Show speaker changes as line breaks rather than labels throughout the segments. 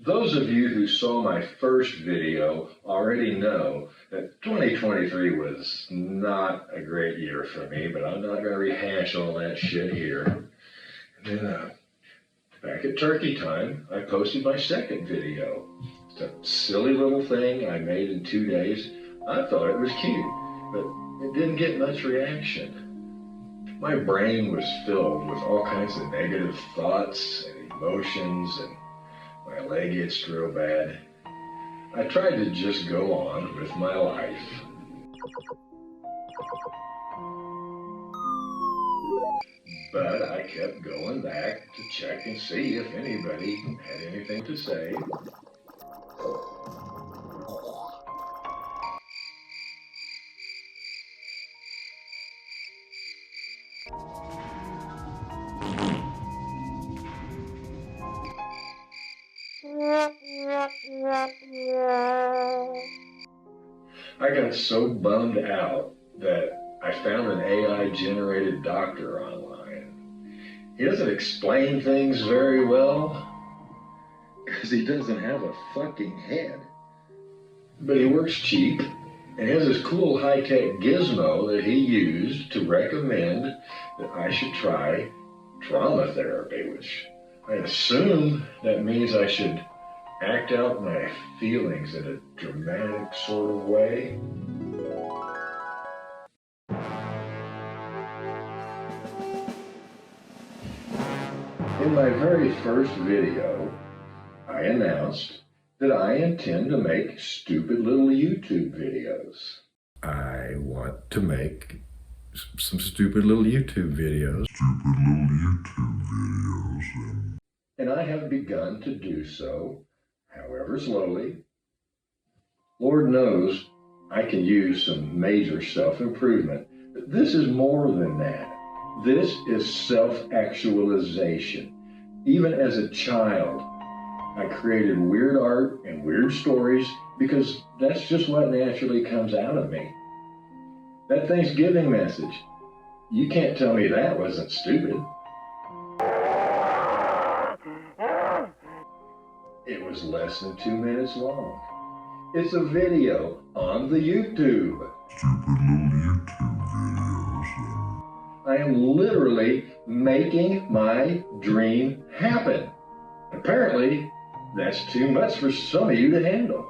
Those of you who saw my first video already know that 2023 was not a great year for me, but I'm not going to rehash all that shit here. And then back at turkey time, I posted my second video. It's a silly little thing I made in 2 days. I thought it was cute, but it didn't get much reaction. My brain was filled with all kinds of negative thoughts and emotions, and my leg itched real bad. I tried to just go on with my life. But I kept going back to check and see if anybody had anything to say. I got so bummed out that I found an AI-generated doctor online. He doesn't explain things very well because he doesn't have a fucking head. But he works cheap and has this cool high-tech gizmo that he used to recommend that I should try trauma therapy, which I assume that means I should act out my feelings in a dramatic sort of way. In my very first video, I announced that I intend to make stupid little YouTube videos. I want to make some stupid little YouTube videos. And I have begun to do so, however slowly. Lord knows I can use some major self-improvement, but this is more than that. This is self-actualization. Even as a child, I created weird art and weird stories because that's just what naturally comes out of me. That Thanksgiving message, you can't tell me that wasn't stupid. It was less than 2 minutes long. It's a video on the YouTube.
Stupid little YouTube videos.
I am literally making my dream happen. Apparently, that's too much for some of you to handle.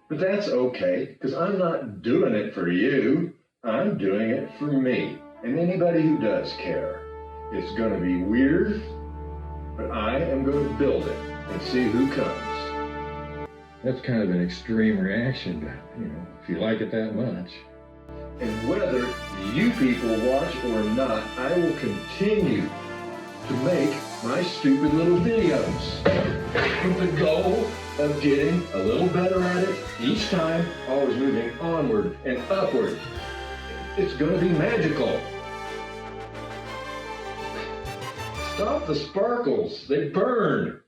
But that's okay, because I'm not doing it for you. I'm doing it for me and anybody who does care. It's going to be weird, but I am going to build it and see who comes. That's kind of an extreme reaction, if you like it that much. And whether you people watch or not, I will continue to make my stupid little videos with the goal of getting a little better at it each time, always moving onward and upward. It's going to be magical. Stop the sparkles, they burn.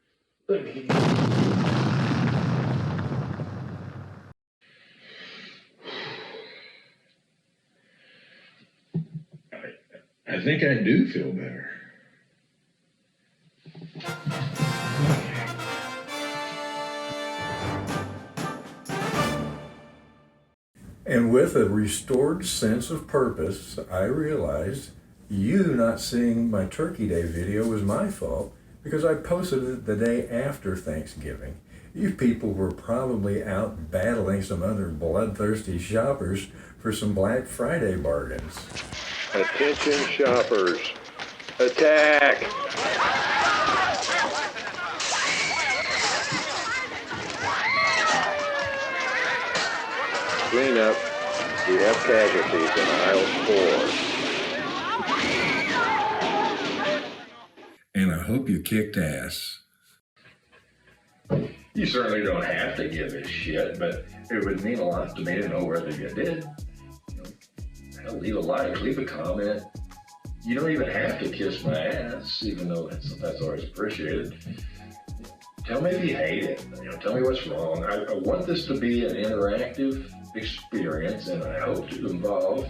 I think I do feel better. And with a restored sense of purpose, I realized you not seeing my Turkey Day video was my fault because I posted it the day after Thanksgiving. You people were probably out battling some other bloodthirsty shoppers for some Black Friday bargains. Attention shoppers, attack! Clean up. We have casualties in aisle 4. And I hope you kicked ass. You certainly don't have to give a shit, but it would mean a lot to me to know whether you did. Hell, leave a like, leave a comment. You don't even have to kiss my ass, even though that's always appreciated. Tell me if you hate it. Tell me what's wrong. I want this to be an interactive experience, and I hope to involve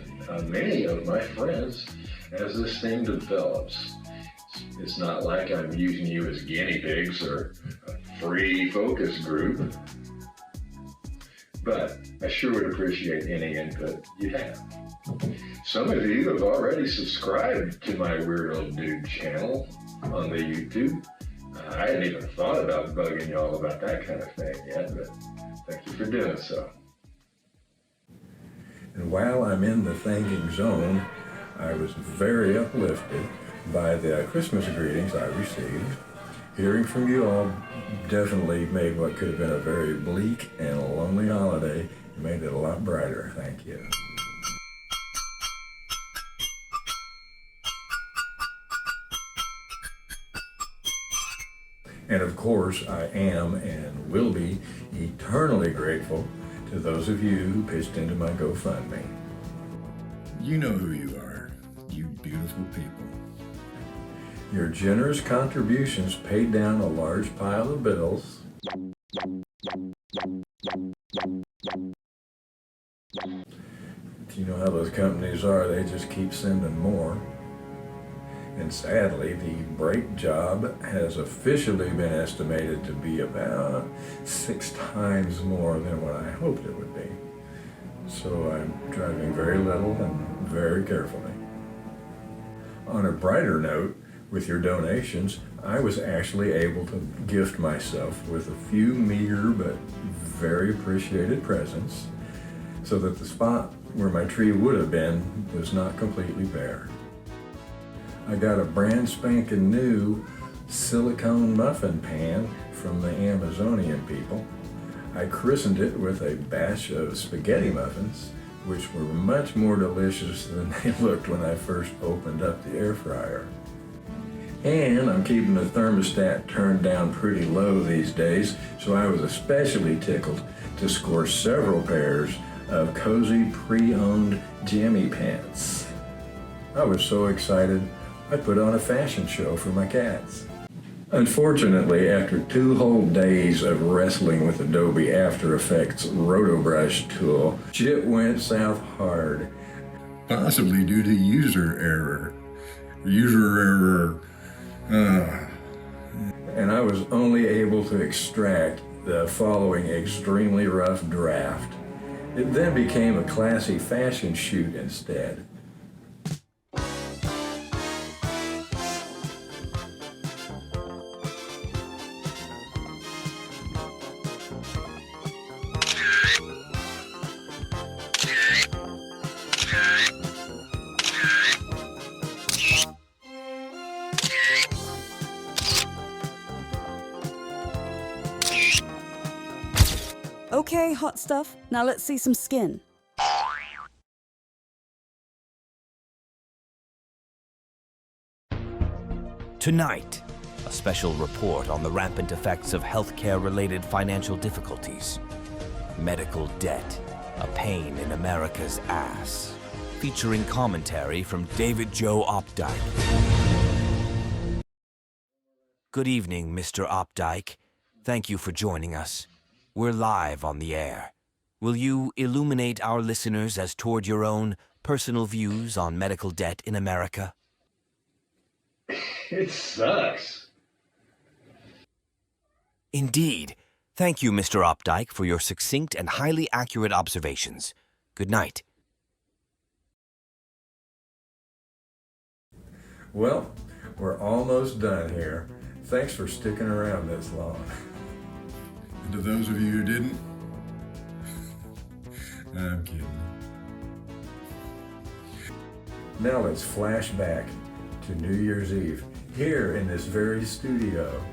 many of my friends as this thing develops. It's not like I'm using you as guinea pigs or free focus group, but I sure would appreciate any input you have. Some of you have already subscribed to my Weird Old Dude channel on the YouTube. I hadn't even thought about bugging y'all about that kind of thing yet, but thank you for doing so.
And while I'm in the thanking zone, I was very uplifted by the Christmas greetings I received. Hearing from you all definitely made what could have been a very bleak and lonely holiday, made it a lot brighter. Thank you. And of course, I am and will be eternally grateful to those of you who pitched into my GoFundMe. You know who you are, you beautiful people. Your generous contributions paid down a large pile of bills. You know how those companies are, they just keep sending more. And sadly, the brake job has officially been estimated to be about 6 times more than what I hoped it would be. So I'm driving very little and very carefully. On a brighter note, with your donations, I was actually able to gift myself with a few meager but very appreciated presents so that the spot where my tree would have been was not completely bare. I got a brand spanking new silicone muffin pan from the Amazonian people. I christened it with a batch of spaghetti muffins, which were much more delicious than they looked when I first opened up the air fryer. And I'm keeping the thermostat turned down pretty low these days, so I was especially tickled to score several pairs of cozy pre-owned jammy pants. I was so excited, I put on a fashion show for my cats. Unfortunately, after 2 whole days of wrestling with Adobe After Effects RotoBrush tool, shit went south hard. Possibly due to user error. And I was only able to extract the following extremely rough draft. It then became a classy fashion shoot instead.
Okay, hot stuff. Now let's see some skin.
Tonight, a special report on the rampant effects of healthcare-related financial difficulties. Medical debt, a pain in America's ass. Featuring commentary from David Joe Opdyke. Good evening, Mr. Opdyke. Thank you for joining us. We're live on the air. Will you illuminate our listeners as toward your own personal views on medical debt in America?
It sucks.
Indeed. Thank you, Mr. Opdyke, for your succinct and highly accurate observations. Good night.
Well, we're almost done here. Thanks for sticking around this long. And to those of you who didn't, I'm kidding. Now let's flash back to New Year's Eve, here in this very studio.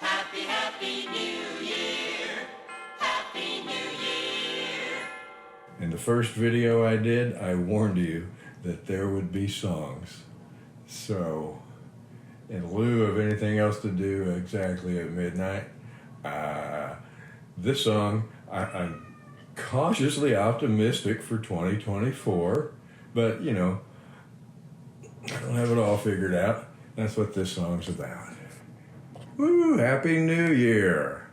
Happy, happy New Year. Happy New Year.
In the first video I did, I warned you that there would be songs. So, in lieu of anything else to do exactly at midnight, this song, I'm cautiously optimistic for 2024, but you know, I don't have it all figured out. That's what this song's about. Woo, Happy New Year.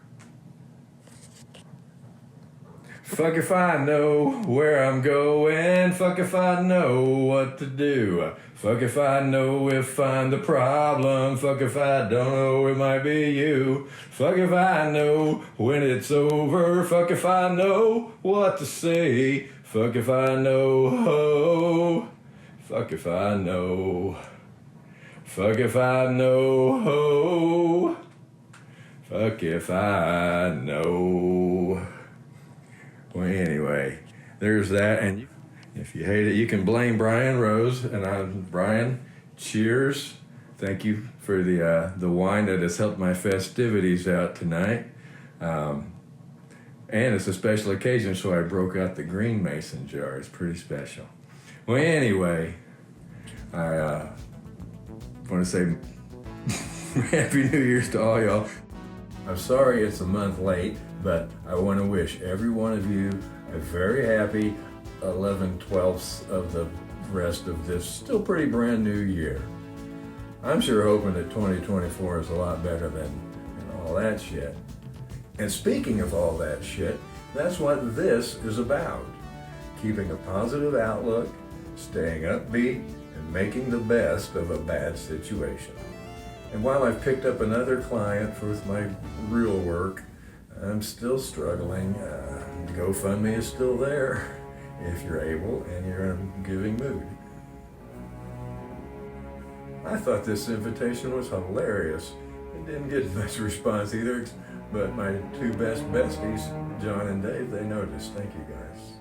Fuck if I know where I'm going. Fuck if I know what to do. Fuck if I know if I'm the problem. Fuck if I don't know, it might be you. Fuck if I know when it's over. Fuck if I know what to say. Fuck if I know. Oh. Fuck if I know. Fuck if I know. Oh. Fuck if I know. Well, anyway, there's that. And if you hate it, you can blame Brian Rose. And Brian, cheers. Thank you for the wine that has helped my festivities out tonight. And it's a special occasion, so I broke out the green mason jar. It's pretty special. Well, anyway, I want to say Happy New Year's to all y'all. I'm sorry it's a month late, but I want to wish every one of you a very happy 11/12ths of the rest of this still pretty brand new year. I'm sure hoping that 2024 is a lot better than all that shit. And speaking of all that shit, that's what this is about. Keeping a positive outlook, staying upbeat, and making the best of a bad situation. And while I've picked up another client for my real work, I'm still struggling. GoFundMe is still there if you're able and you're in a giving mood. I thought this invitation was hilarious. It didn't get much response either, but my two best besties, John and Dave, they noticed. Thank you guys.